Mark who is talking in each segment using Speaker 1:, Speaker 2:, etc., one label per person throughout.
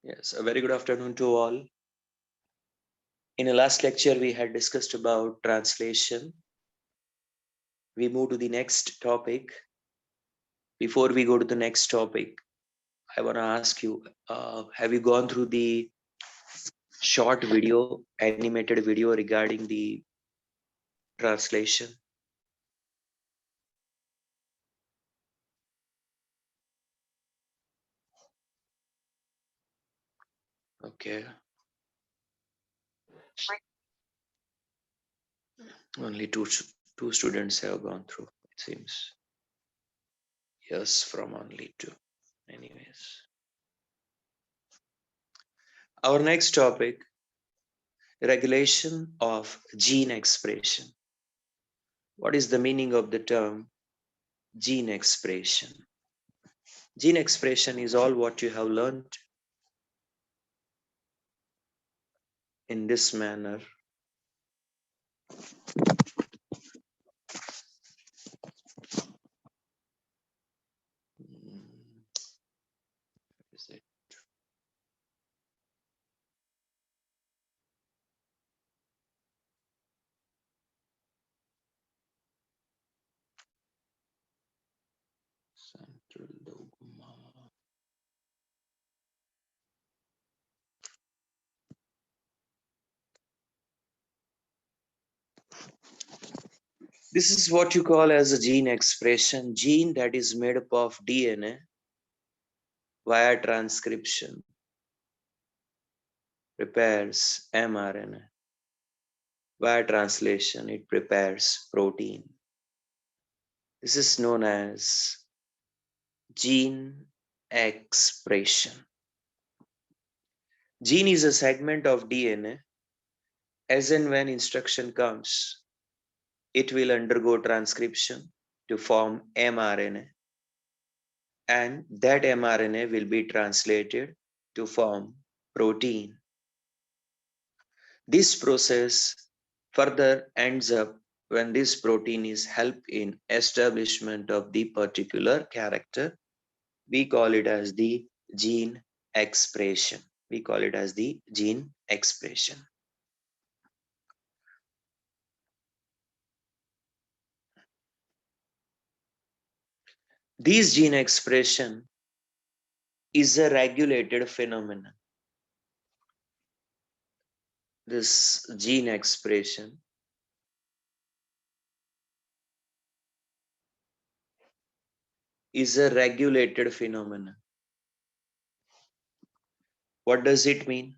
Speaker 1: Yes, a very good afternoon to all. In the last lecture, we had discussed about translation. We move to the next topic. Before we go to the next topic, I want to ask you, have you gone through the short video, animated video regarding the translation? Okay, only two students have gone through, it seems. Yes, from only two. Anyways, our next topic, regulation of gene expression. What is the meaning of the term gene expression? Gene expression is all what you have learned in this manner. Is it? Central dogma. This is what you call as a gene expression, gene that is made up of DNA via transcription prepares mRNA. Via translation, it prepares protein. This is known as gene expression. Gene is a segment of DNA. As and when instruction comes, it will undergo transcription to form mRNA, and that mRNA will be translated to form protein. This process further ends up when this protein is helped in establishment of the particular character. We call it as the gene expression. We call it as the gene expression. This gene expression is a regulated phenomenon. This gene expression is a regulated phenomenon. What does it mean?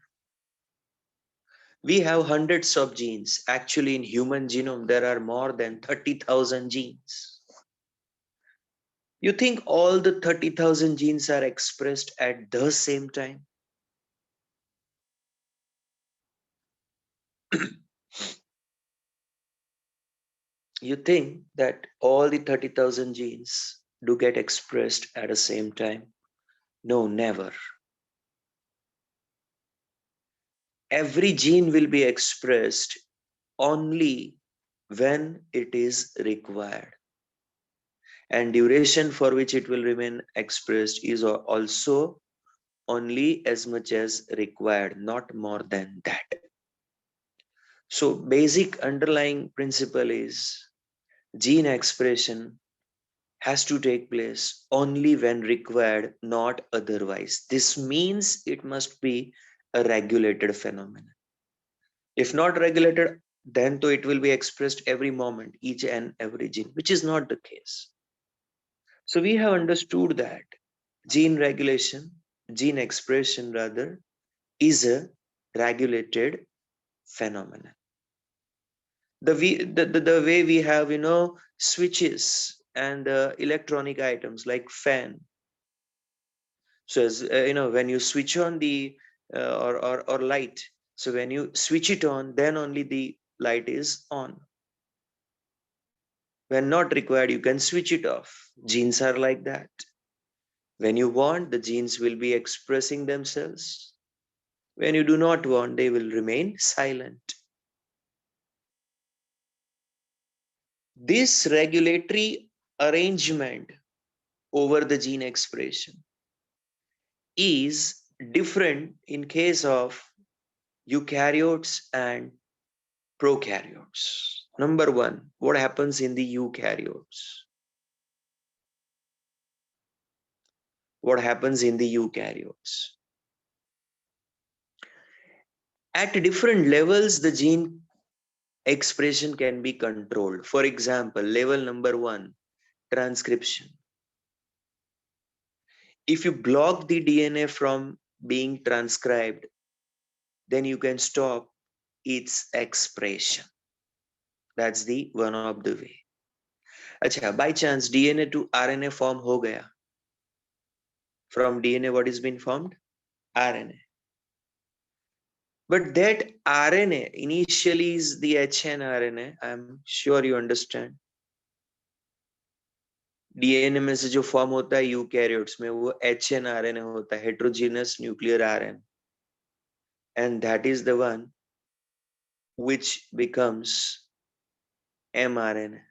Speaker 1: We have hundreds of genes. Actually, in human genome, there are more than 30,000 genes. You think all the 30,000 genes are expressed at the same time? You think that all the 30,000 genes do get expressed at the same time? No, never. Every gene will be expressed only when it is required, and duration for which it will remain expressed is also only as much as required, not more than that. So basic underlying principle is gene expression has to take place only when required, not otherwise. This means it must be a regulated phenomenon. If not regulated, then though it will be expressed every moment, each and every gene, which is not the case. So we have understood that gene regulation, gene expression rather, is a regulated phenomenon. The way we have, switches and electronic items like fan. So as when you switch on the or light, so when you switch it on, then only the light is on. When not required, you can switch it off. Genes are like that. When you want, the genes will be expressing themselves. When you do not want, they will remain silent. This regulatory arrangement over the gene expression is different in case of eukaryotes and prokaryotes. Number one, what happens in the eukaryotes? What happens in the eukaryotes? At different levels, the gene expression can be controlled. For example, level number one, transcription. If you block the DNA from being transcribed, then you can stop its expression. That's the one of the way. अच्छा, by chance DNA to RNA form ho gaya. From DNA, what is being formed? RNA. But that RNA initially is the hnRNA. I'm sure you understand. DNA में से जो form होता है eukaryotes में वो hnRNA होता है, heterogeneous nuclear RNA, and that is the one which becomes mRNA.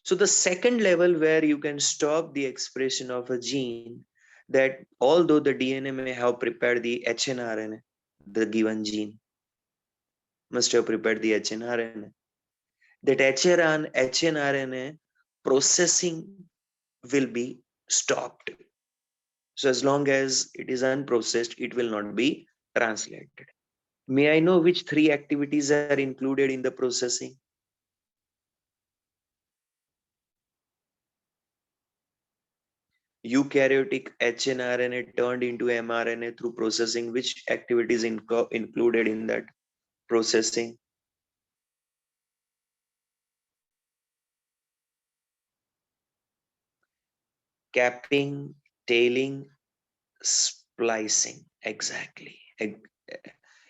Speaker 1: So the second level where you can stop the expression of a gene, that although the DNA may have prepared the hnRNA, the given gene must have prepared the hnRNA, that hnRNA processing will be stopped. So as long as it is unprocessed, it will not be translated. May I know which three activities are included in the processing? Eukaryotic hnRNA turned into mRNA through processing. Which activities included in that processing? Capping, tailing, splicing. Exactly.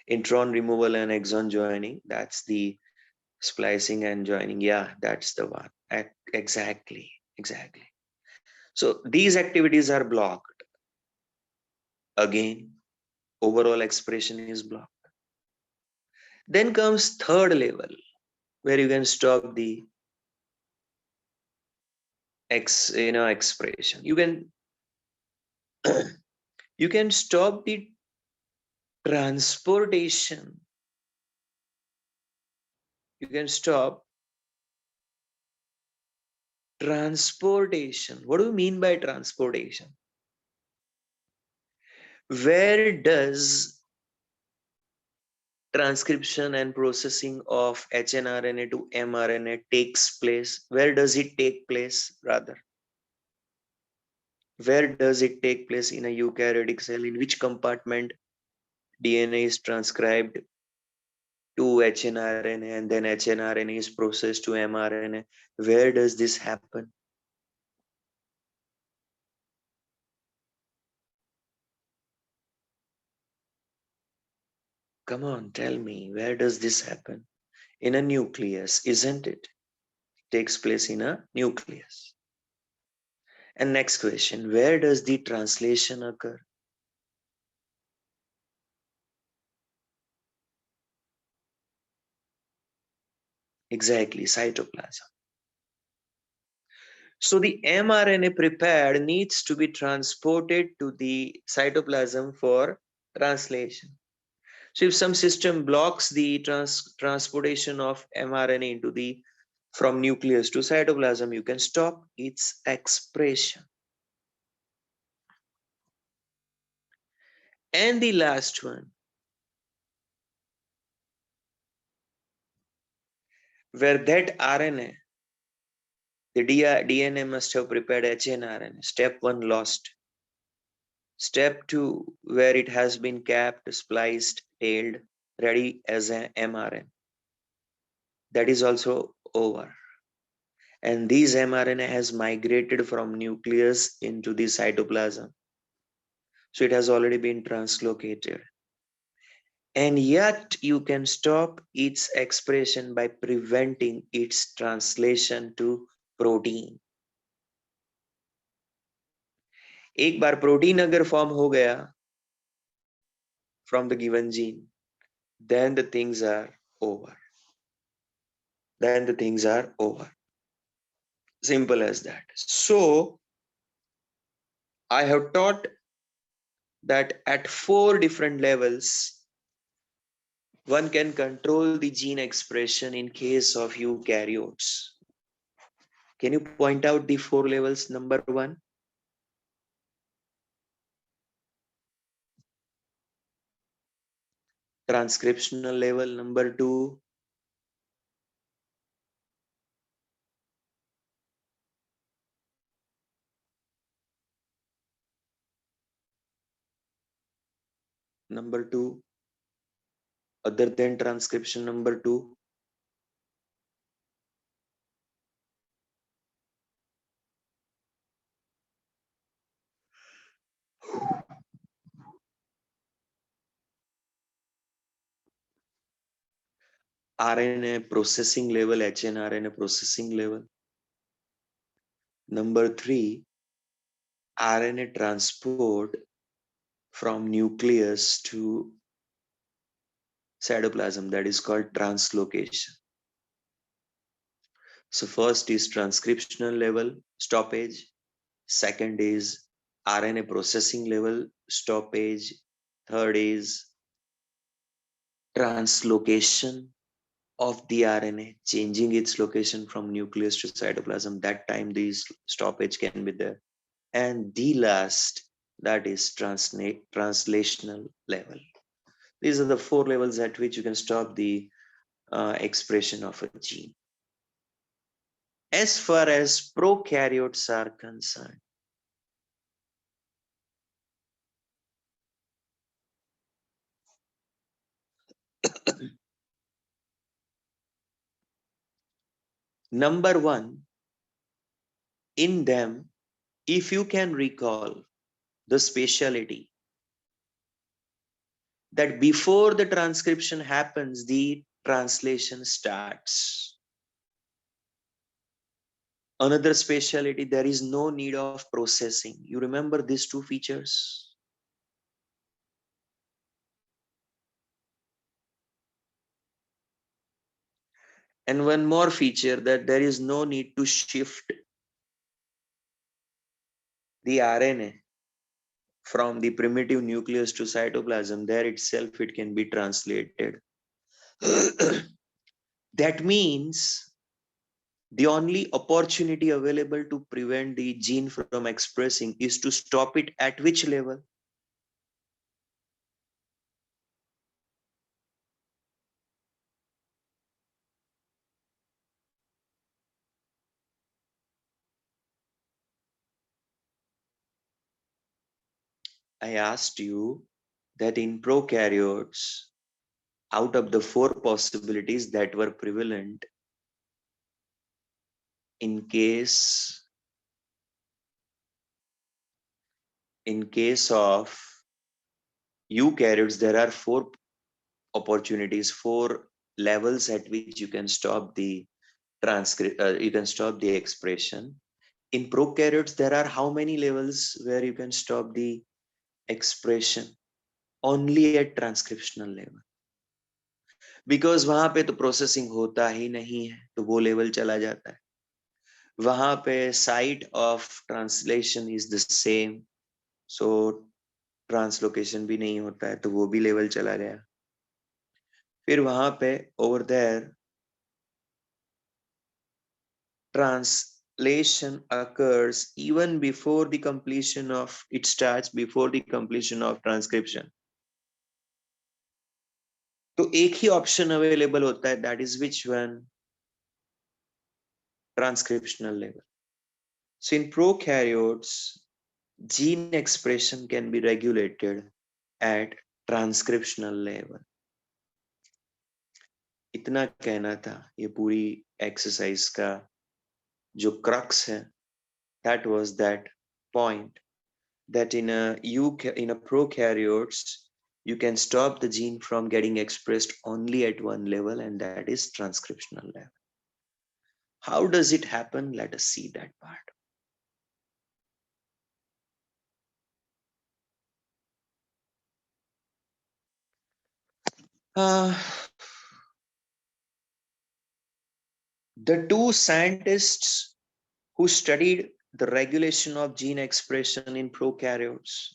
Speaker 1: Intron removal and exon joining. That's the splicing and joining. Yeah, that's the one. Exactly. So these activities are blocked. Again, overall expression is blocked. Then comes third level, where you can stop the expression. You can stop the transportation. You can stop transportation. What do you mean by transportation? Where does transcription and processing of hnRNA to mRNA takes place? Where does it take place, rather? Where does it take place in a eukaryotic cell? In which compartment DNA is transcribed to hnRNA and then hnRNA is processed to mRNA? Where does this happen? Come on, tell me, where does this happen? In a nucleus, isn't it? It takes place in a nucleus. And next question, where does the translation occur? Exactly, cytoplasm. So the mRNA prepared needs to be transported to the cytoplasm for translation. So if some system blocks the transportation of mRNA into the from nucleus to cytoplasm, you can stop its expression. And the last one, where that RNA, the DNA must have prepared hnRNA. Step one lost. Step two, where it has been capped, spliced, tailed, ready as an mRNA. That is also over. And this mRNA has migrated from nucleus into the cytoplasm. So it has already been translocated. And yet you can stop its expression by preventing its translation to protein. एक बार protein अगर form हो गया from the given gene, then the things are over. Then the things are over. Simple as that. So I have taught that at 4 different levels, one can control the gene expression in case of eukaryotes. Can you point out the 4 levels? Number 1, transcriptional level. Number 2, number 2, other than transcription. Number 2, RNA processing level, hnRNA processing level. Number 3, RNA transport from nucleus to cytoplasm, that is called translocation. So first is transcriptional level stoppage, second is RNA processing level stoppage, third is translocation of the RNA, changing its location from nucleus to cytoplasm. That time this stoppage can be there. And the last, that is translational level. These are the 4 levels at which you can stop the expression of a gene. As far as prokaryotes are concerned, number 1, in them, if you can recall the speciality that before the transcription happens, the translation starts. Another speciality, there is no need of processing. You remember these 2 features? And one more feature, that there is no need to shift the RNA from the primitive nucleus to cytoplasm. There itself it can be translated. That means the only opportunity available to prevent the gene from expressing is to stop it at which level? I asked you that in prokaryotes, out of the 4 possibilities that were prevalent, in case of eukaryotes, there are 4 opportunities, 4 levels at which you can stop the you can stop the expression. In prokaryotes, there are how many levels where you can stop the expression? Only at transcriptional level. Because वहां पे तो processing होता ही नहीं है, तो वो level चला जाता है. वहां पे site of translation is the same, so translocation भी नहीं होता है, तो वो भी लेवल चला गया. फिर वहां पे over there translation occurs even before the completion of, it starts before the completion of transcription. तो एक ही ऑप्शन अवेलेबल होता है, that is which one? Transcriptional level. So in prokaryotes, gene expression can be regulated at transcriptional level. इतना कहना था. ये पूरी exercise का जो क्रक्स है, that was that point, that in a prokaryotes, you can stop the gene from getting expressed only at one level, and that is transcriptional level. How does it happen? Let us see that part. The 2 scientists who studied the regulation of gene expression in prokaryotes,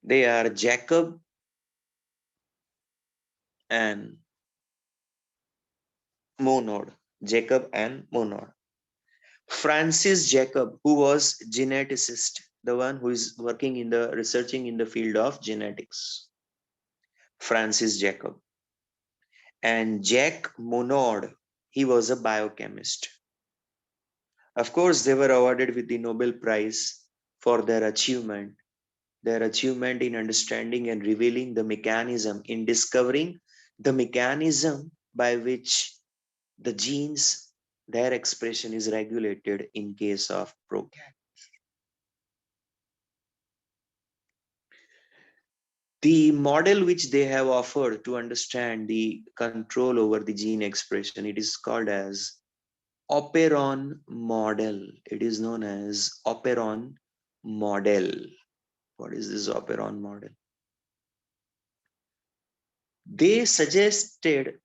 Speaker 1: They are Jacob and Monod. Jacob and Monod. Francis Jacob, who was geneticist, the one who is working in the researching in the field of genetics. Francis Jacob. And Jack Monod, he was a biochemist. Of course, they were awarded with the Nobel Prize for their achievement in understanding and revealing the mechanism, in discovering the mechanism by which the genes, their expression is regulated in case of prokaryotes. The model which they have offered to understand the control over the gene expression, it is called as Operon model. It is known as Operon model. What is this Operon model? They suggested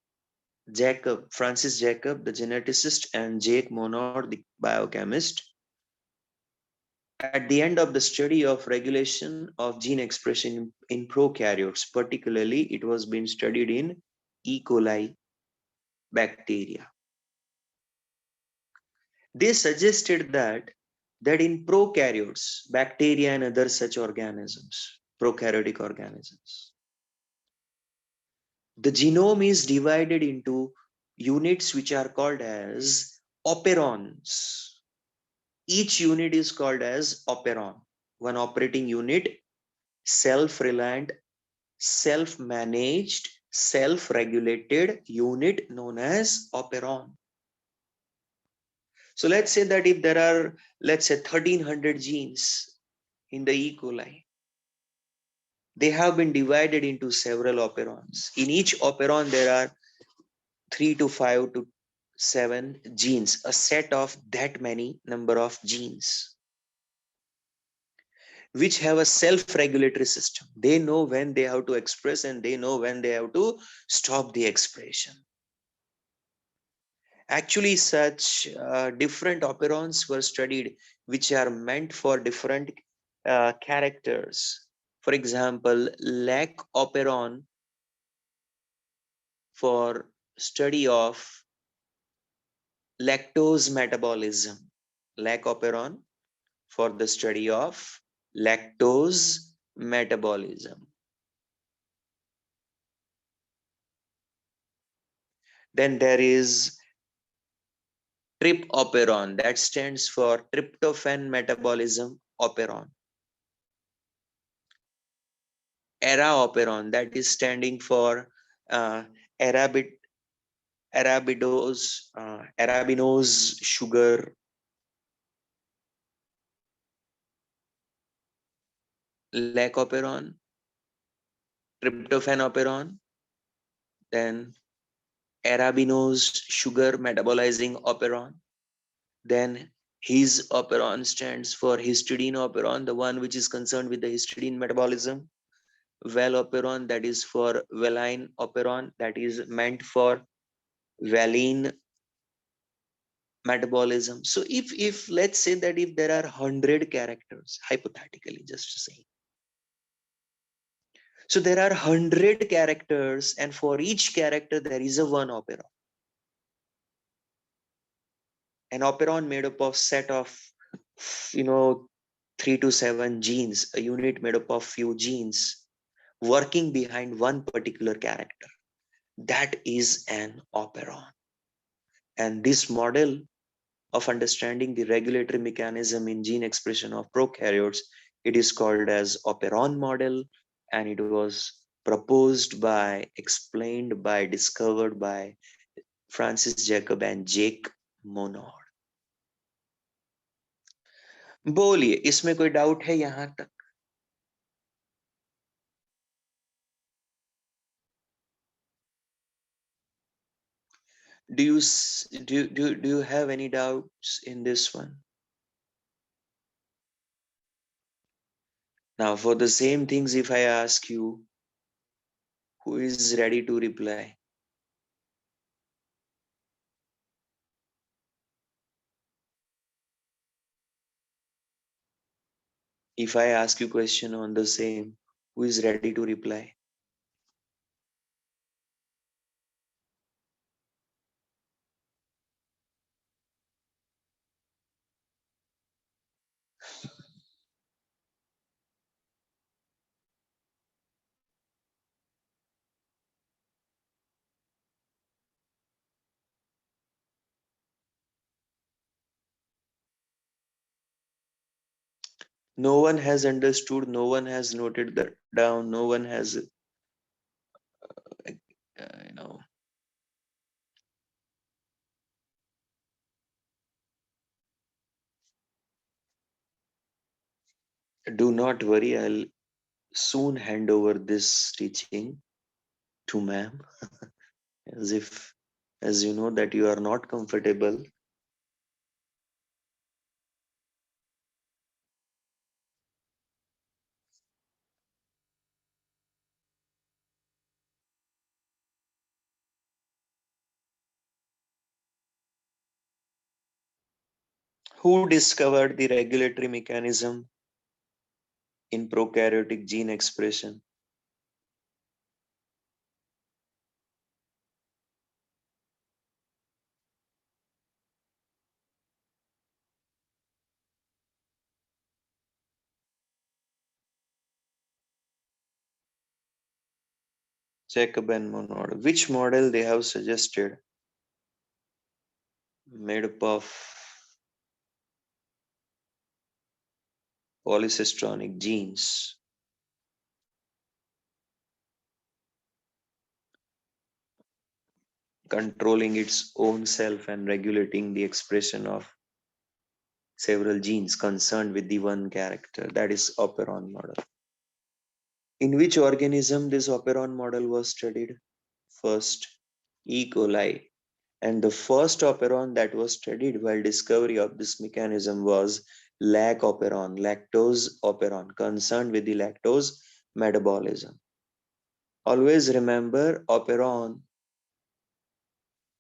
Speaker 1: Francis Jacob, the geneticist, and Jake Monod, the biochemist, at the end of the study of regulation of gene expression in prokaryotes, particularly it was being studied in E. coli bacteria. They suggested that in prokaryotes, bacteria and other such organisms, prokaryotic organisms, the genome is divided into units which are called as operons. Each unit is called as operon, one operating unit, self-reliant, self-managed, self-regulated unit known as operon. So let's say that if there are, let's say 1300 genes in the E. coli, they have been divided into several operons. In each operon, there are 3 to 5 to 7 genes, a set of that many number of genes, which have a self-regulatory system. They know when they have to express and they know when they have to stop the expression. Actually, such different operons were studied, which are meant for different characters. For example, lac operon for study of lactose metabolism. Lac operon for the study of lactose metabolism. Then there is trip operon, that stands for tryptophan metabolism operon. Era operon, that is standing for uh, arabid, arabinose sugar. Lac operon, tryptophan operon, then arabinose sugar metabolizing operon. Then his operon stands for histidine operon, the one which is concerned with the histidine metabolism. Val operon, that is for valine operon, that is meant for valine metabolism. So if let's say that if there are 100 characters, hypothetically, just to say, so there are 100 characters, and for each character there is a one operon. An operon made up of set of, you know, 3 to 7 genes, a unit made up of few genes working behind one particular character. That is an operon. And this model of understanding the regulatory mechanism in gene expression of prokaryotes, it is called as operon model, and it was proposed by, explained by, discovered by Francis Jacob and Jake Monod. बोलिए, इसमें कोई doubt है यहां तक? Do you have any doubts in this one? Now, for the same things, if I ask you, who is ready to reply? If I ask you question on the same, Who is ready to reply? No one has understood, no one has noted that down, no one has, you know, do not worry, I'll soon hand over this teaching to ma'am, as if, as you know, that you are not comfortable. Who discovered the regulatory mechanism in prokaryotic gene expression? Jacob and Monod. Which model they have suggested? Made up of polycistronic genes. Controlling its own self and regulating the expression of several genes concerned with the one character. That is operon model. In which organism this operon model was studied? First, E. coli. And the first operon that was studied while discovery of this mechanism was lac operon, lactose operon, concerned with the lactose metabolism. Always remember, operon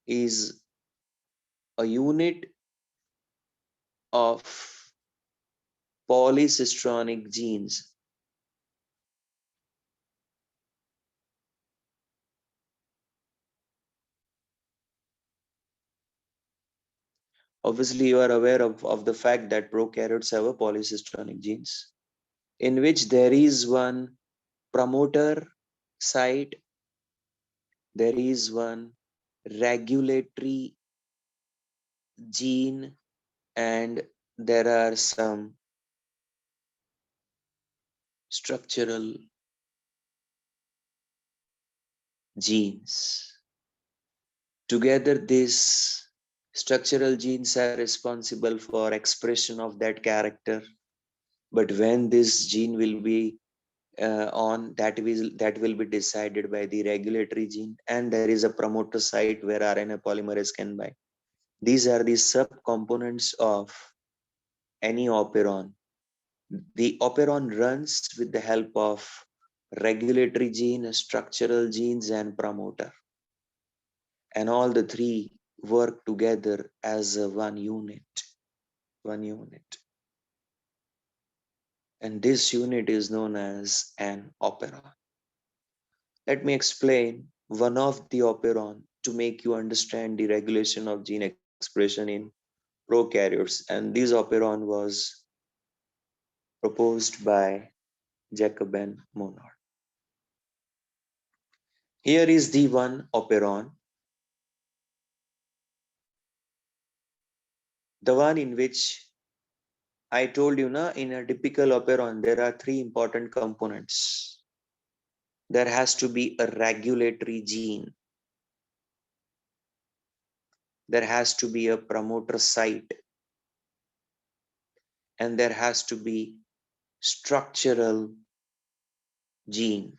Speaker 1: is a unit of polycistronic genes. Obviously, you are aware of the fact that prokaryotes have a polycistronic genes, in which there is one promoter site, there is one regulatory gene, and there are some structural genes. Together, these structural genes are responsible for expression of that character. But when this gene will be on, that will be decided by the regulatory gene, and there is a promoter site where RNA polymerase can bind. These are the subcomponents of any operon. The operon runs with the help of regulatory gene, structural genes, and promoter. And all the three work together as a one unit. One unit. And this unit is known as an operon. Let me explain one of the operon to make you understand the regulation of gene expression in prokaryotes. And this operon was proposed by Jacob and Monod. Here is the one operon, the one in which I told you, in a typical operon, there are three important components. There has to be a regulatory gene. There has to be a promoter site. And there has to be structural gene.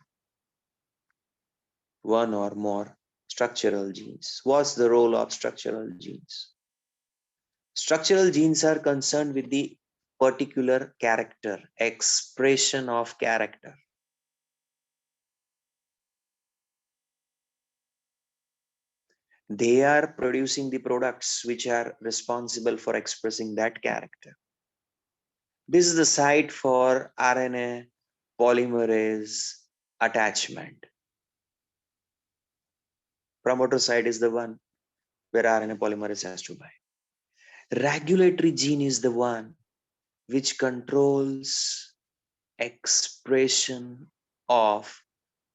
Speaker 1: One or more structural genes. What's the role of structural genes? Structural genes are concerned with the particular character, expression of character. They are producing the products which are responsible for expressing that character. This is the site for RNA polymerase attachment. Promoter site is the one where RNA polymerase has to bind. Regulatory gene is the one which controls expression of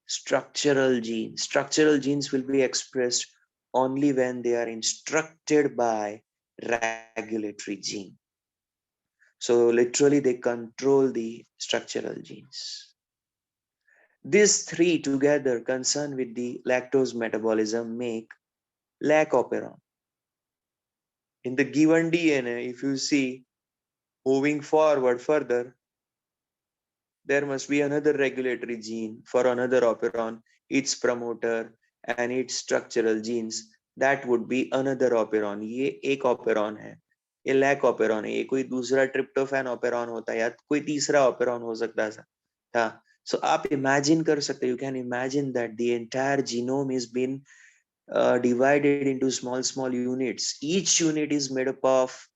Speaker 1: structural genes. Structural genes will be expressed only when they are instructed by regulatory gene. So literally they control the structural genes. These three together concerned with the lactose metabolism make lac operon. In the given DNA, if you see moving forward further, there must be another regulatory gene for another operon, its promoter and its structural genes. That would be another operon. ये एक operon है, ये lac operon है, ये कोई दूसरा tryptophan operon होता है या कोई तीसरा operon हो सकता था. So आप imagine कर सकते, you can imagine that the entire genome is been divided into small units. Each unit is made up of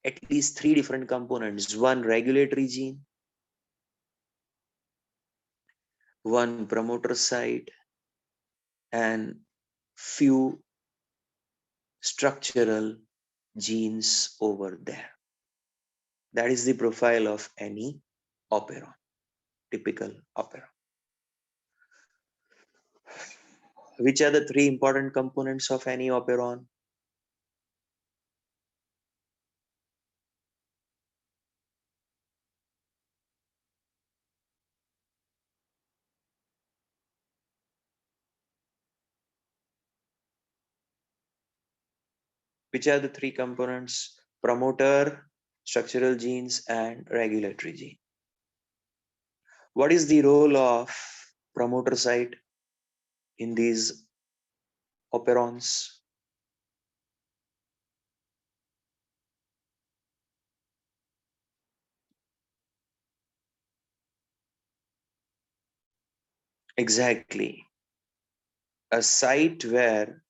Speaker 1: at least 3 different components. One regulatory gene, one promoter site, and few structural genes over there. That is the profile of any operon, typical operon. Which are the 3 important components of any operon? Which are the 3 components? Promoter, structural genes, and regulatory gene. What is the role of promoter site in these operons? Exactly. A site where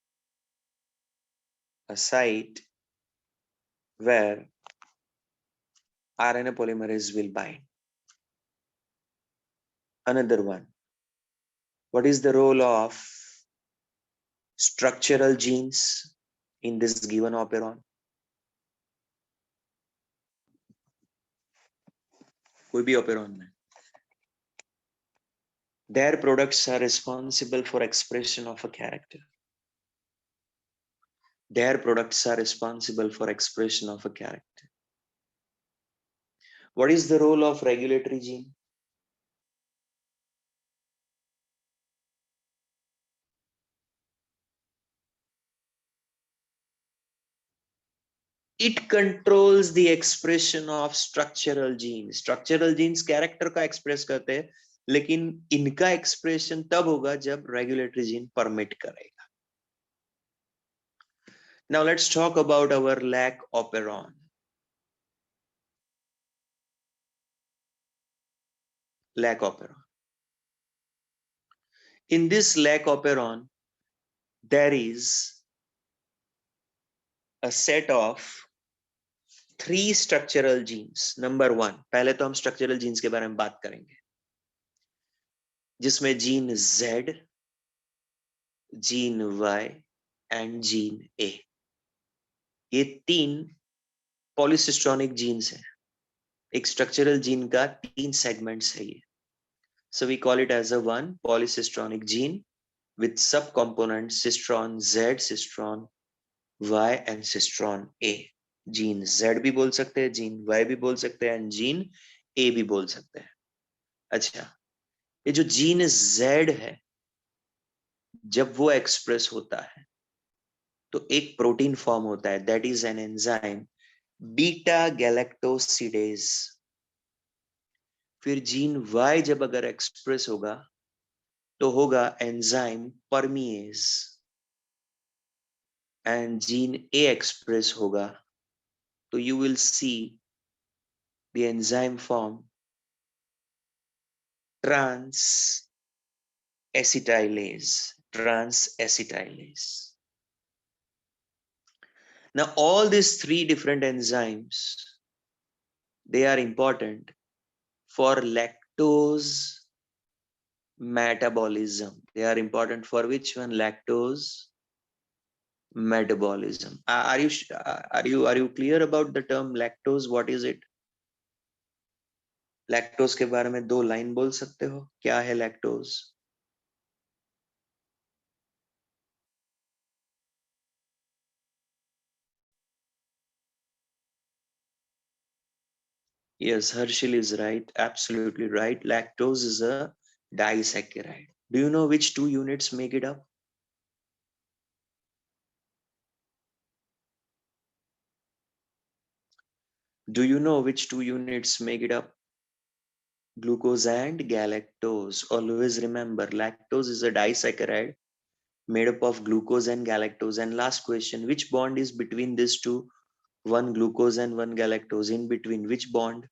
Speaker 1: RNA polymerase will bind. Another one. What is the role of structural genes in this given operon? कोई भी operon में. Their products are responsible for expression of a character. Their products are responsible for expression of a character. What is the role of regulatory gene? It controls the expression of structural genes. Structural genes character का express करते हैं, लेकिन इनका expression तब होगा जब regulatory gene permit करेगा. Now let's talk about our lac operon. Lac operon. In this lac operon, there is a set of 3 structural genes. Number 1, पहले तो हम structural genes के बारे में बात करेंगे, जिसमें gene Z, gene Y and gene A. ये 3 polycistronic genes हैं. एक structural gene का 3 segments है ये. So we call it as a one polycistronic gene with subcomponents cistron Z, cistron Y and cistron A. Gene Z भी बोल सकते हैं, जीन Y भी बोल सकते हैं, जीन A भी बोल सकते हैं. अच्छा, ये जो जीन Z है, जब वो एक्सप्रेस होता है तो एक प्रोटीन फॉर्म होता है, that is an enzyme beta galactosidase. फिर जीन Y जब अगर एक्सप्रेस होगा तो होगा enzyme परमिएज, and gene A express होगा तो you will see the enzyme form trans-acetylase. Now all these 3 different enzymes, they are important for lactose metabolism. They are important for which one? Lactose metabolism. Are you clear about the term lactose? What is it? Lactose के बारे में 2 line बोल सकते हो? क्या है lactose? Yes, Harshil is right, absolutely right. Lactose is a disaccharide. Do you know which 2 units make it up? Do you know which 2 units make it up? Glucose and galactose. Always remember, lactose is a disaccharide made up of glucose and galactose. And last question, which bond is between these two? One glucose and one galactose. In between, which bond?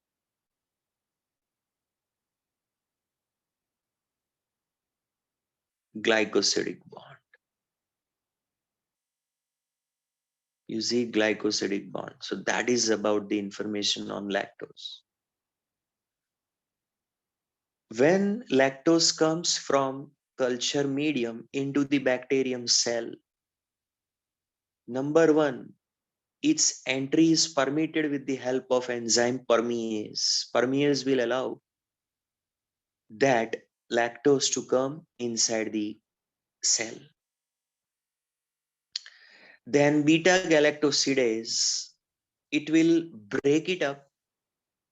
Speaker 1: Glycosidic bond. You see, glycosidic bond. So that is about the information on lactose. When lactose comes from culture medium into the bacterium cell, number one, its entry is permitted with the help of enzyme permease. Permease will allow that lactose to come inside the cell. Then beta galactosidase, it will break it up.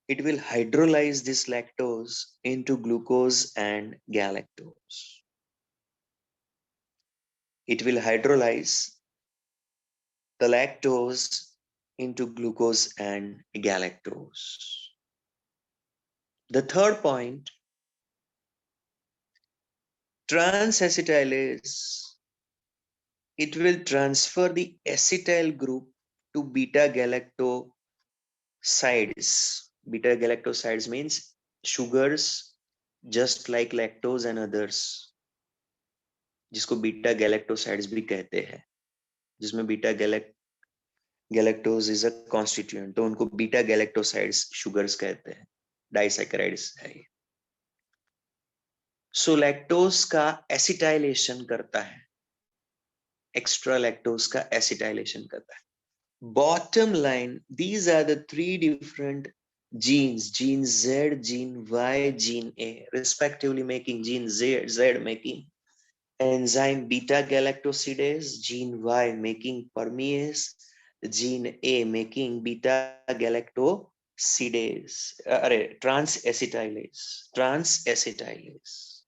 Speaker 1: It will hydrolyze this lactose into glucose and galactose. It will hydrolyze the lactose into glucose and galactose. The third point, transacetylase, it will transfer the acetyl group to beta galactosides. Beta galactosides means sugars just like lactose and others, जिसको beta गैलेक्टोसाइड्स भी कहते हैं, जिसमें beta galactose is a constituent, तो उनको beta गैलेक्टोसाइड्स sugars कहते हैं, disaccharides है ये. सो लैक्टोज का एसिटाइलेशन करता है, एक्स्ट्रा लैक्टोज का एसिटाइलेशन करता है. Bottom line, these are the 3 different genes, gene Z, gene Y, gene A, respectively making gene Z making enzyme beta galactosidase, gene Y making permease, gene A making beta galactosidase, transacetylase.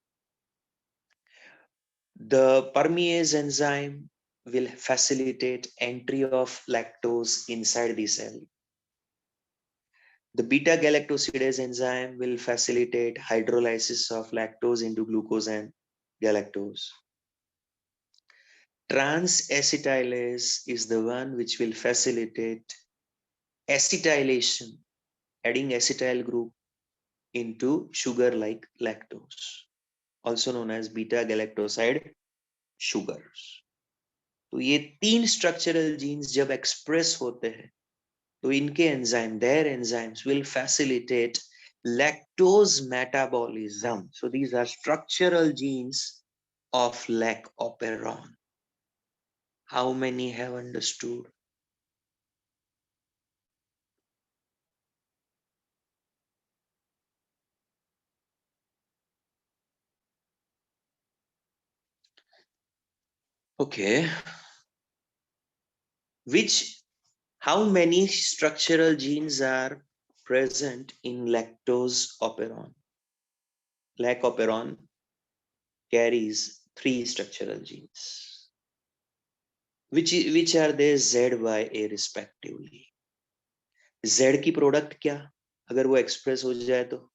Speaker 1: The permease enzyme will facilitate entry of lactose inside the cell. The beta galactosidase enzyme will facilitate hydrolysis of lactose into glucose and galactose. Transacetylase is the one which will facilitate acetylation, adding acetyl group into sugar like lactose, also known as beta galactoside sugars. तो ये 3 structural genes जब express होते हैं तो इनके enzyme, their enzymes will facilitate lactose metabolism. So these are structural genes of lac operon. How many have understood? Okay. How many structural genes are present in lactose operon? Lac operon carries 3 structural genes. Which are they? Z, Y, A respectively. Z की product क्या अगर वो express हो जाए तो?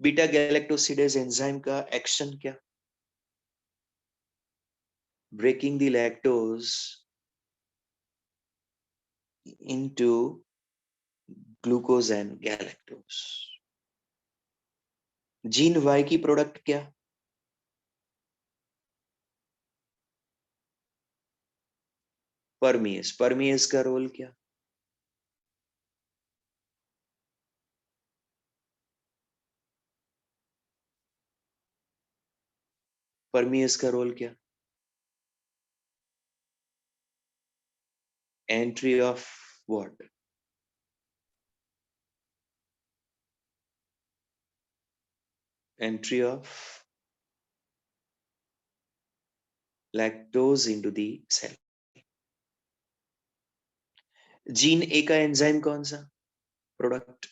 Speaker 1: Beta galactosidase enzyme का action क्या? Breaking the lactose into glucose and galactose. Gene Y की प्रोडक्ट क्या? परमियस का रोल क्या? परमियस का रोल क्या? Entry of what? Entry of lactose into the cell. Gene A का एंजाइम कौन सा? Product?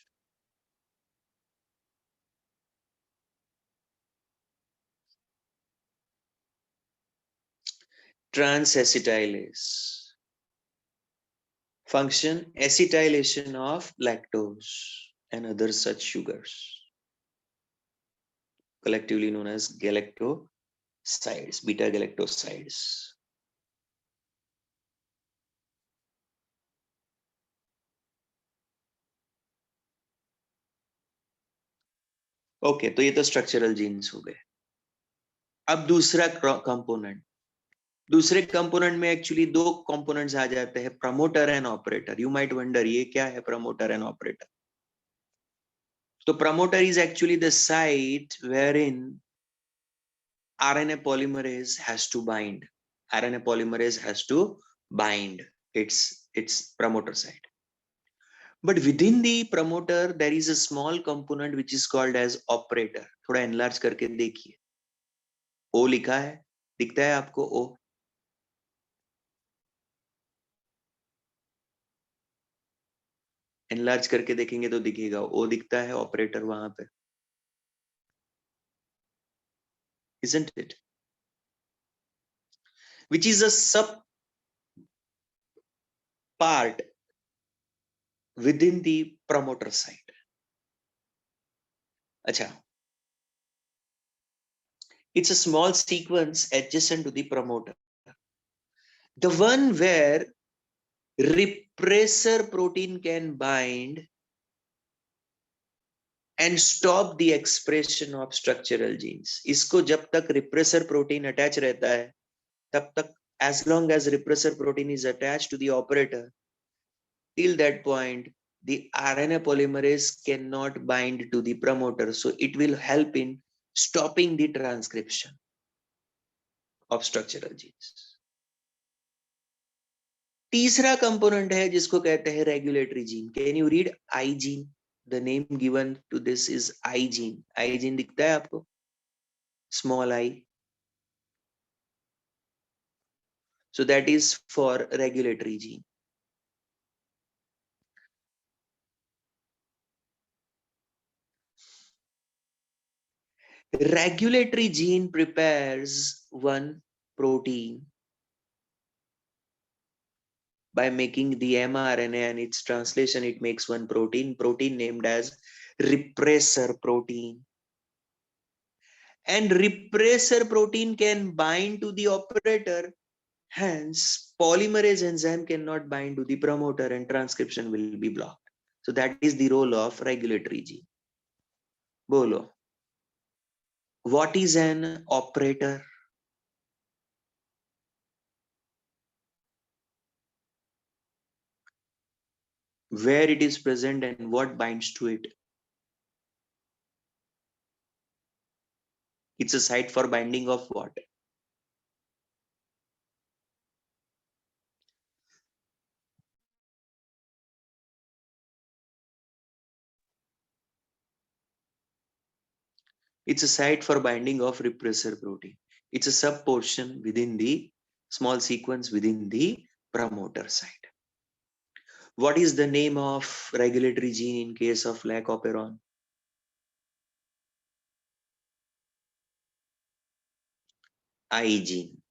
Speaker 1: Transacetylase. Function acetylation of lactose and other such sugars, collectively known as galactosides, beta galactosides. Okay, तो ये तो structural genes हो गए। अब दूसरा कंपोनेंट, दूसरे कंपोनेंट में एक्चुअली दो कंपोनेंट्स आ जाते हैं, promoter and operator. You might wonder ये क्या है प्रमोटर एंड ऑपरेटर? तो promoter is actually the site where in RNA polymerase has to bind. RNA polymerase has to bind its promoter site. But within the promoter there is a small component which is called as operator. थोड़ा enlarge करके देखिए, O लिखा है, दिखता है आपको O? enlarge करके देखेंगे तो दिखेगा, O दिखता है, operator वहां पे, isn't it? Which is a sub part within the promoter site. अच्छा, it's a small sequence adjacent to the promoter, the one where repressor protein can bind and stop the expression of structural genes. इसको जब तक repressor protein attach रहता है तब तक, as long as repressor protein is attached to the operator, till that point the RNA polymerase cannot bind to the promoter, so it will help in stopping the transcription of structural genes. तीसरा component है जिसको कहते हैं regulatory gene. Can you read I gene? The name given to this is I gene. I gene दिखता है आपको? Small I. So that is for regulatory gene. Regulatory gene prepares one protein by making the mRNA, and its translation it makes one protein named as repressor protein. And repressor protein can bind to the operator, hence polymerase enzyme cannot bind to the promoter and transcription will be blocked. So that is the role of regulatory gene. Bolo, what is an operator? Where it is present and what binds to it? It's a site for binding of what? It's a site for binding of repressor protein. It's a sub portion within the small sequence within the promoter site. What is the name of regulatory gene in case of lac operon? I gene.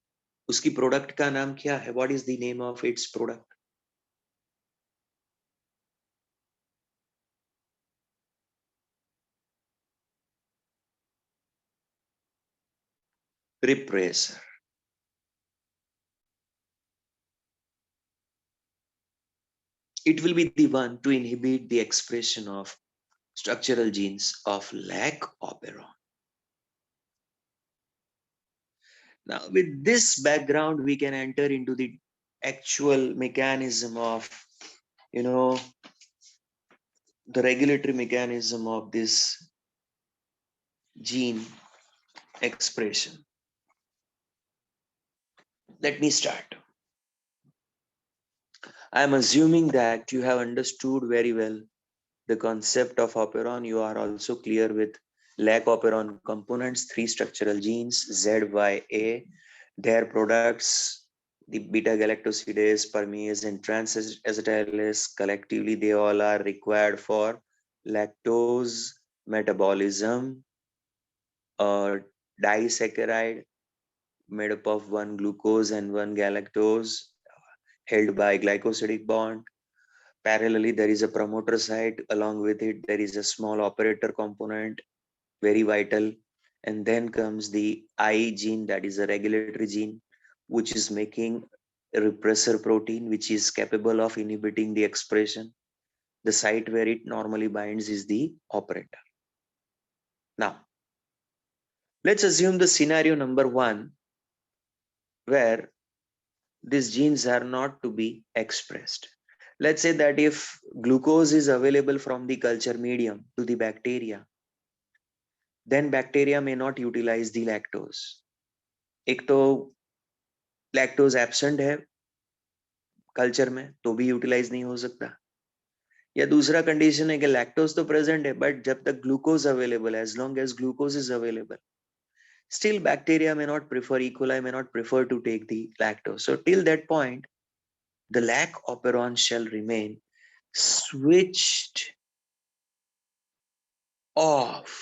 Speaker 1: उसकी product का नाम क्या है? What is the name of its product? Repressor. It will be the one to inhibit the expression of structural genes of lac operon. Now, with this background, we can enter into the actual mechanism of, you know, the regulatory mechanism of this gene expression. Let me start. I am assuming that you have understood very well the concept of operon. You are also clear with lac operon components, three structural genes, Z, Y, A, their products, the beta galactosidase, permease, and trans-acetylase. Collectively, they all are required for lactose metabolism, a disaccharide made up of one glucose and one galactose held by glycosidic bond. Parallelly, there is a promoter site. Along with it, there is a small operator component, very vital. And then comes the I gene, that is a regulatory gene, which is making a repressor protein, which is capable of inhibiting the expression. The site where it normally binds is the operator. Now, let's assume the scenario number one, where these genes are not to be expressed. Let's say that if glucose is available from the culture medium to the bacteria, then bacteria may not utilize the lactose. एक तो lactose absent है culture में तो भी utilise नहीं हो सकता, या दूसरा कंडीशन है कि लैक्टोज तो प्रेजेंट है बट जब तक ग्लूकोज अवेलेबल है, as long as glucose is available, still bacteria may not prefer, E. coli may not prefer to take the lactose. So till that point, the lac operon shall remain switched off.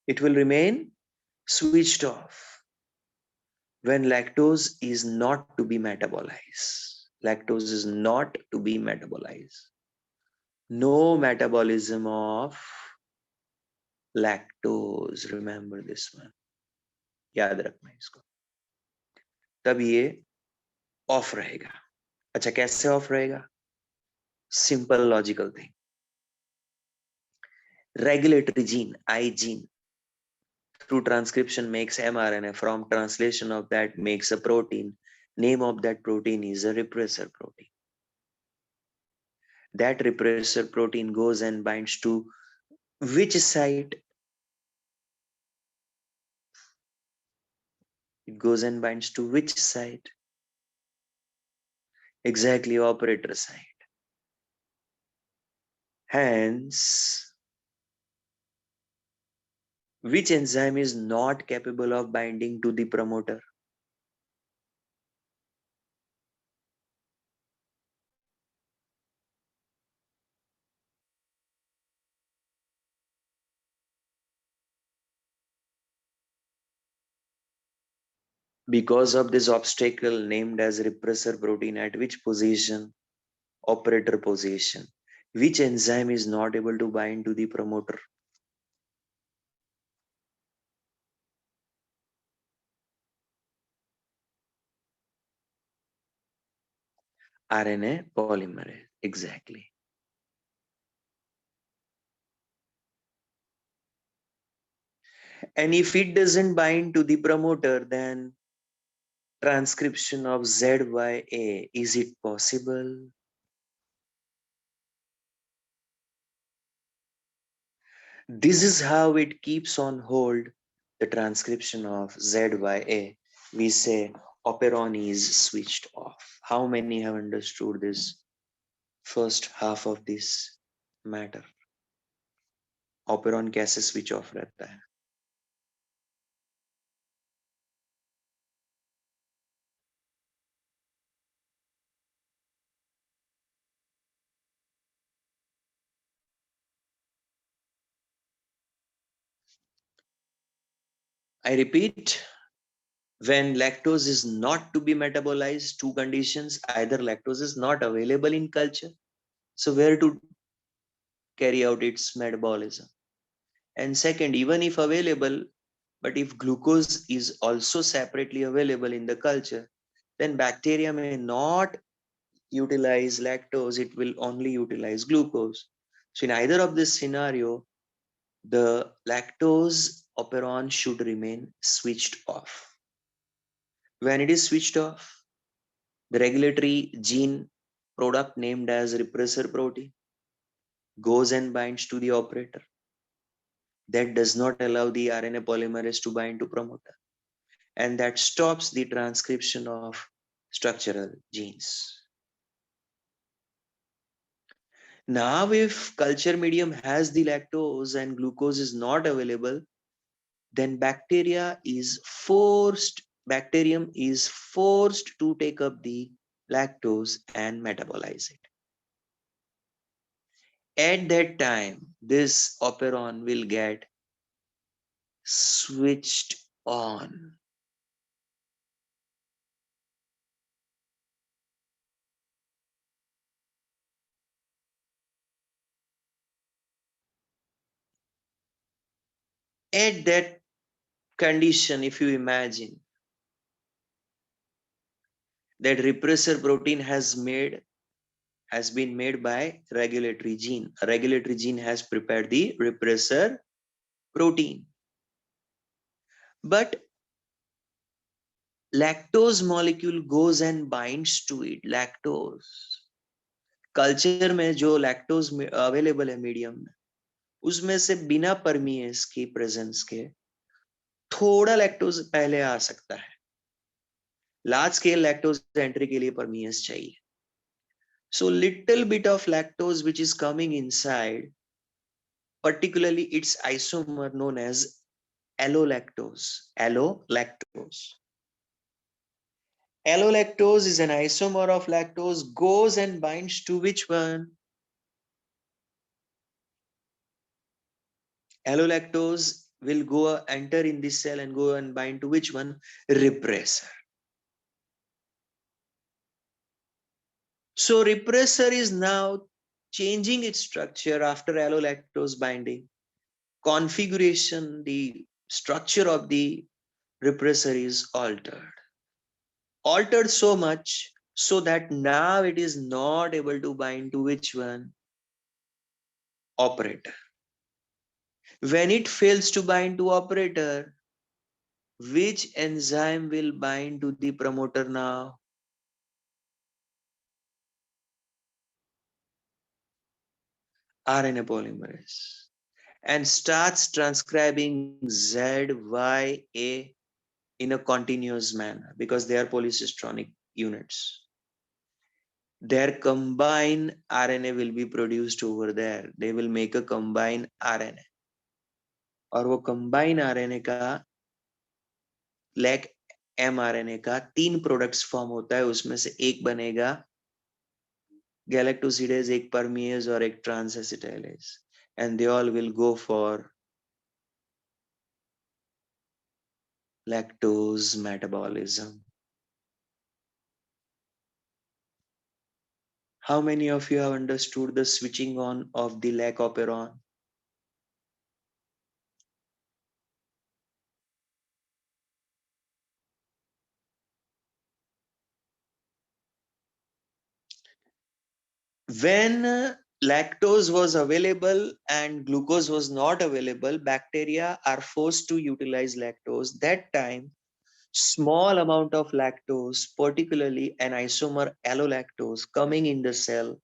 Speaker 1: It will remain switched off when lactose is not to be metabolized. Lactose is not to be metabolized. No metabolism of lactose. Remember this one. याद रखना इसको. तब ये of रहेगा. अच्छा, कैसे of रहेगा? Simple logical thing. Regulatory gene, I gene, through transcription makes mRNA. From translation of that makes a protein. Name of that protein is a repressor protein. That repressor protein goes and binds to which site? It goes and binds to which site? Exactly, operator site. Hence, which enzyme is not capable of binding to the promoter? Because of this obstacle named as repressor protein, at which position? Operator position. Which enzyme is not able to bind to the promoter? RNA polymerase. Exactly. And if it doesn't bind to the promoter, then transcription of ZYA, is it possible? This is how it keeps on hold the transcription of ZYA. We say operon is switched off. How many have understood this first half of this matter? Operon कैसे switch off रहता है? I repeat, when lactose is not to be metabolized, two conditions: either lactose is not available in culture, so where to carry out its metabolism, and second, even if available, but if glucose is also separately available in the culture, then bacteria may not utilize lactose, it will only utilize glucose. So in either of this scenario, the lactose operon should remain switched off. When it is switched off, the regulatory gene product named as repressor protein goes and binds to the operator. That does not allow the RNA polymerase to bind to promoter, and that stops the transcription of structural genes. Now, if culture medium has the lactose and glucose is not available, then bacterium is forced to take up the lactose and metabolize it. At that time, this operon will get switched on. At that condition, if you imagine that repressor protein has been made by regulatory gene. A regulatory gene has prepared the repressor protein. But lactose molecule goes and binds to it. Lactose culture में जो lactose available है medium में, उसमें से बिना परमिएस की presence के थोड़ा लैक्टोज पहले आ सकता है. लार्ज स्केल लैक्टोज एंट्री के लिए परमिएस चाहिए. So little bit of lactose which is coming inside, particularly its isomer known as allolactose. Allolactose. Allolactose is an isomer of lactose, goes and binds to which one? Allolactose will go enter in this cell and go and bind to which one? Repressor. So repressor is now changing its structure after allolactose binding. Configuration, the structure of the repressor is altered. Altered so much so that now it is not able to bind to which one? Operator. When it fails to bind to operator, which enzyme will bind to the promoter now? RNA polymerase. And starts transcribing ZYA in a continuous manner because they are polycistronic units. Their combined RNA will be produced over there. They will make a combined RNA. और वो combined RNA का like mRNA का 3 products form होता है. उसमें से एक बनेगा galactosidase, एक permease और एक transacetylase, and they all will go for lactose metabolism. How many of you have understood the switching on of the lac operon? When lactose was available and glucose was not available, bacteria are forced to utilize lactose. That time, small amount of lactose, particularly an isomer allolactose coming in the cell,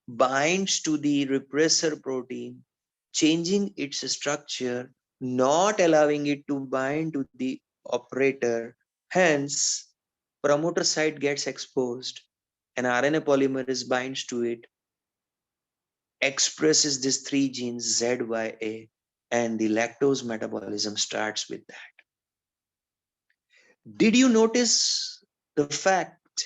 Speaker 1: binds to the repressor protein, changing its structure, not allowing it to bind to the operator. Hence, promoter site gets exposed, and RNA polymerase binds to it, expresses these 3 genes ZYA, and the lactose metabolism starts with that. Did you notice the fact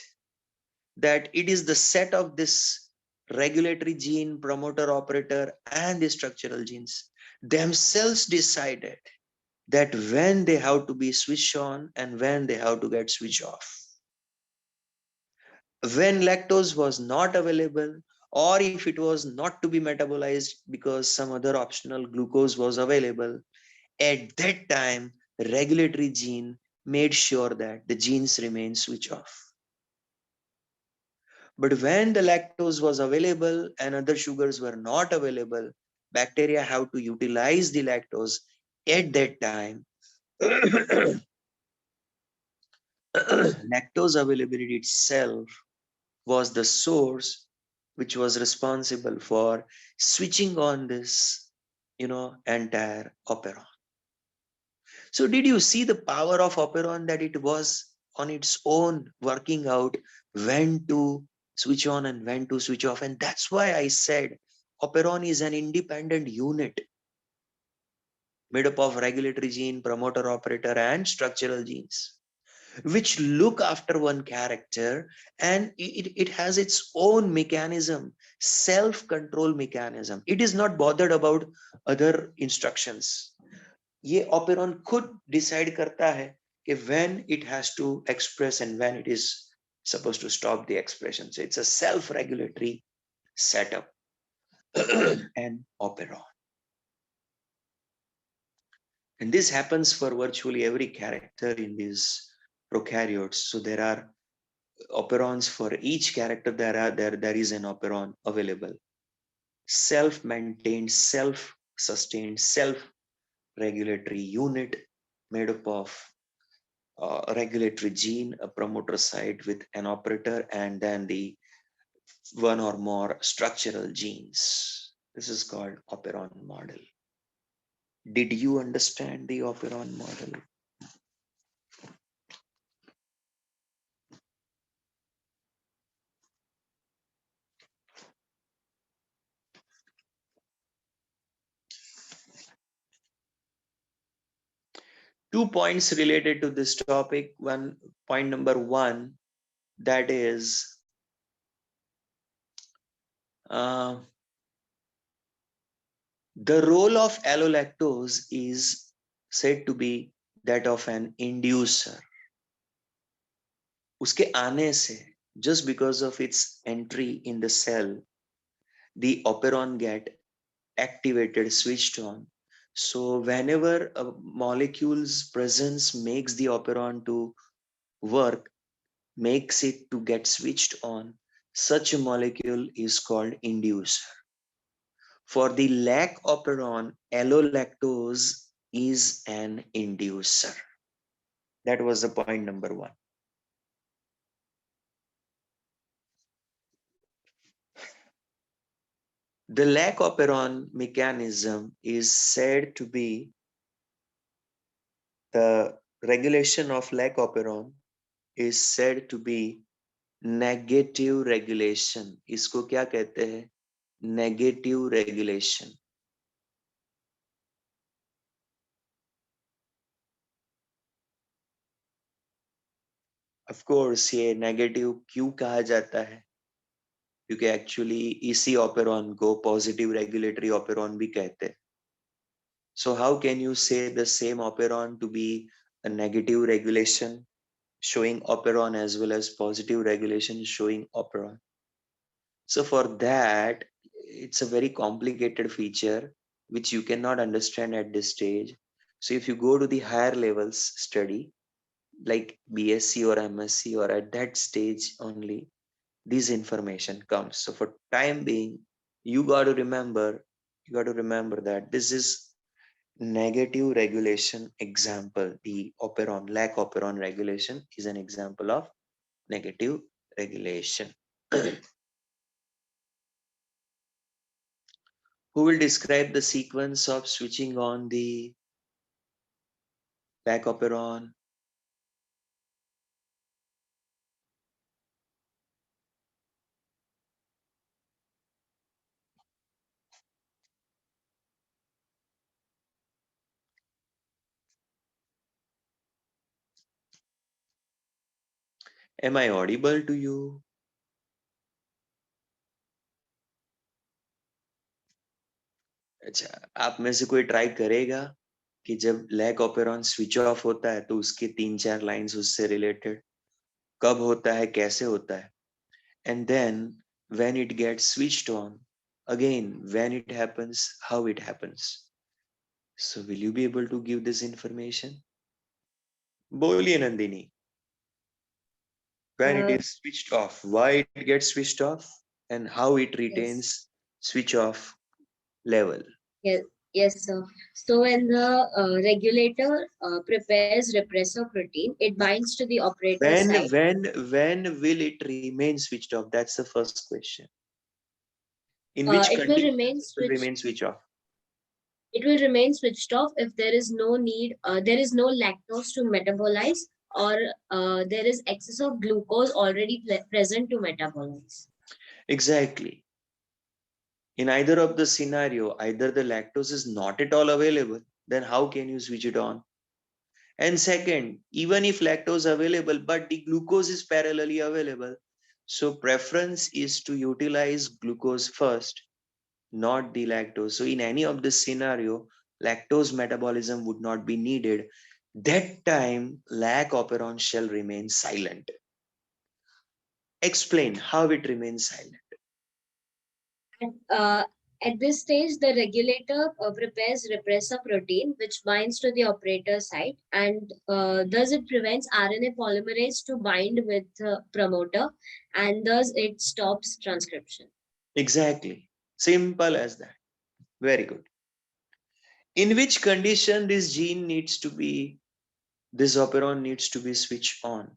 Speaker 1: that it is the set of this regulatory gene, promoter, operator, and the structural genes themselves decided that when they have to be switched on and when they have to get switched off? When lactose was not available, or if it was not to be metabolized because some other optional glucose was available, at that time, regulatory gene made sure that the genes remain switched off. But when the lactose was available and other sugars were not available, bacteria have to utilize the lactose at that time lactose availability itself was the source which was responsible for switching on this, entire operon. So did you see the power of operon, that it was on its own working out when to switch on and when to switch off? And that's why I said operon is an independent unit made up of regulatory gene, promoter operator, and structural genes, which look after one character, and it has its own mechanism, self-control mechanism. It is not bothered about other instructions. ये operon खुद decide करता है कि when it has to express and when it is supposed to stop the expression. So it's a self-regulatory setup. And operon. And this happens for virtually every character in these prokaryotes. So there are operons for each character. There is an operon available. Self-maintained, self-sustained, self-regulatory unit made up of regulatory gene, a promoter site with an operator, and then the one or more structural genes. This is called operon model. Did you understand the operon model? 2 points related to this topic. Point number 1, that is the role of allolactose is said to be that of an inducer. Uske aane se, just because of its entry in the cell, the operon get activated, switched on. So whenever a molecule's presence makes the operon to work, makes it to get switched on, such a molecule is called inducer. For the lac operon, allolactose is an inducer. That was the point number 1. The lac operon mechanism is said to be the regulation of lac operon is said to be negative regulation. इसको क्या कहते हैं? Negative regulation. Of course, ये negative क्यों कहा जाता है? क्योंकि एक्चुअली इसी ऑपेरॉन को पॉजिटिव रेगुलेटरी ऑपेरॉन भी कहते हैं. So how can you say the same operon to be a negative regulation showing operon as well as positive regulation showing operon? So for that, it's a very complicated feature which you cannot understand at this stage. So if you go to the higher levels study like BSc or MSc, or at that stage only this information comes. So for time being, you got to remember that this is negative regulation example. The operon, lac operon regulation is an example of negative regulation. Who will describe the sequence of switching on the lac operon? Am I audible to you? अच्छा, आप में से कोई try करेगा कि जब lack operon switch off होता है तो उसके 3-4 लाइंस उससे रिलेटेड, कब होता है, कैसे होता है, and then when it gets switched on, again when it happens, how it happens. So will you be able to give this information? बोलिए Nandini. When it is switched off, why it gets switched off, and how it retains
Speaker 2: Yes.
Speaker 1: switch off level.
Speaker 2: Yes. Yes, sir. So when the regulator prepares repressor protein, it binds to the operator
Speaker 1: When
Speaker 2: site.
Speaker 1: when will it remain switched off? That's the first question. In which
Speaker 2: It will
Speaker 1: condition
Speaker 2: remain
Speaker 1: it will
Speaker 2: switched.
Speaker 1: remain switched off?
Speaker 2: It will remain switched off if there is no need. There is no lactose to metabolize, or there is excess of glucose already present to metabolize.
Speaker 1: Exactly. In either of the scenario, either the lactose is not at all available, then how can you switch it on? And second, even if lactose available, but the glucose is parallelly available, so preference is to utilize glucose first, not the lactose. So in any of this scenario, lactose metabolism would not be needed. That time, lac operon shall remain silent. Explain how it remains silent.
Speaker 2: Uh, at this stage, the regulator prepares repressor protein, which binds to the operator site, and thus it prevents RNA polymerase to bind with promoter, and thus it stops transcription.
Speaker 1: Exactly. Simple as that. Very good. In which condition this operon needs to be switched on?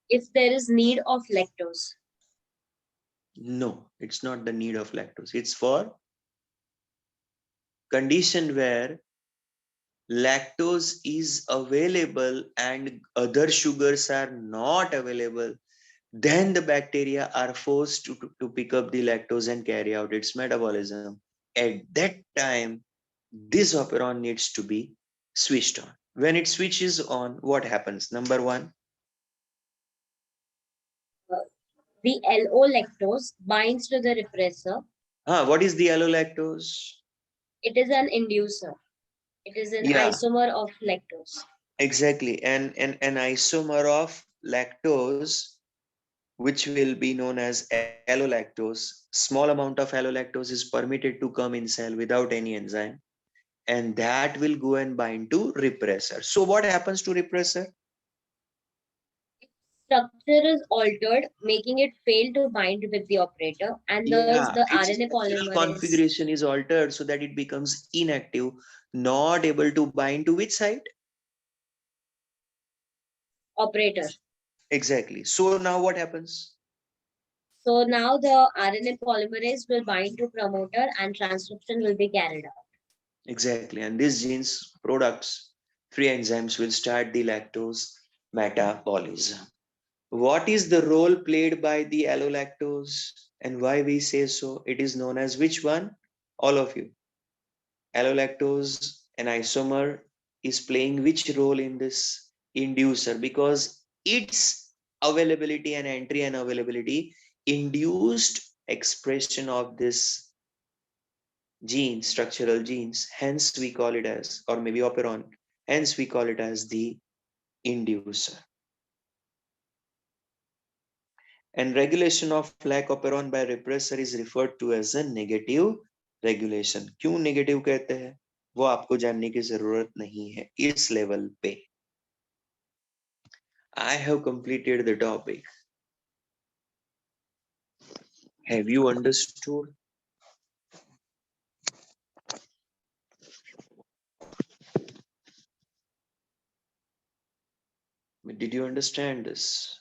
Speaker 2: If there is need of lactose.
Speaker 1: No, it's not the need of lactose. It's for condition where lactose is available and other sugars are not available, then the bacteria are forced to pick up the lactose and carry out its metabolism. At that time, this operon needs to be switched on. When it switches on, what happens? Number one,
Speaker 2: Uh, the LO lactose binds to the repressor.
Speaker 1: what is the allolactose?
Speaker 2: It is an inducer. It is an
Speaker 1: Yeah,
Speaker 2: isomer of lactose.
Speaker 1: exactly. And an isomer of lactose, which will be known as allolactose. Small amount of allolactose is permitted to come in cell without any enzyme, and that will go and bind to repressor. So what happens to repressor?
Speaker 2: Structure is altered, making it fail to bind with the operator, and thus
Speaker 1: Yeah,
Speaker 2: the
Speaker 1: its
Speaker 2: RNA
Speaker 1: structural
Speaker 2: polymerase
Speaker 1: configuration is altered so that it becomes inactive, not able to bind to which site?
Speaker 2: operator.
Speaker 1: Exactly. So now what happens?
Speaker 2: So now the RNA polymerase will bind to promoter and transcription will be carried out.
Speaker 1: Exactly. And these genes products, free enzymes will start the lactose metabolism. What is the role played by the allolactose and why we say so? It is known as which one? All of you. Allolactose, an isomer, is playing which role in this inducer? Because its availability and entry and availability induced expression of this gene, structural genes. Hence, we call it as, or maybe operon. Hence, we call it as the inducer. And regulation of lac operon by repressor is referred to as a negative regulation. क्यों negative कहते हैं वो आपको जानने की जरूरत नहीं है इस लेवल पे. I have completed the topic. Have you understood? Did you understand this?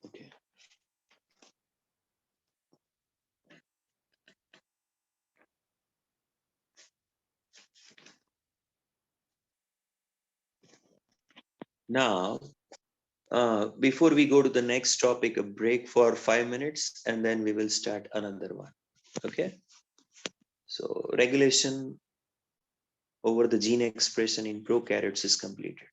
Speaker 1: Okay. Now, before we go to the next topic, a break for 5 minutes and then we will start another one. Okay. So regulation over the gene expression in prokaryotes is completed.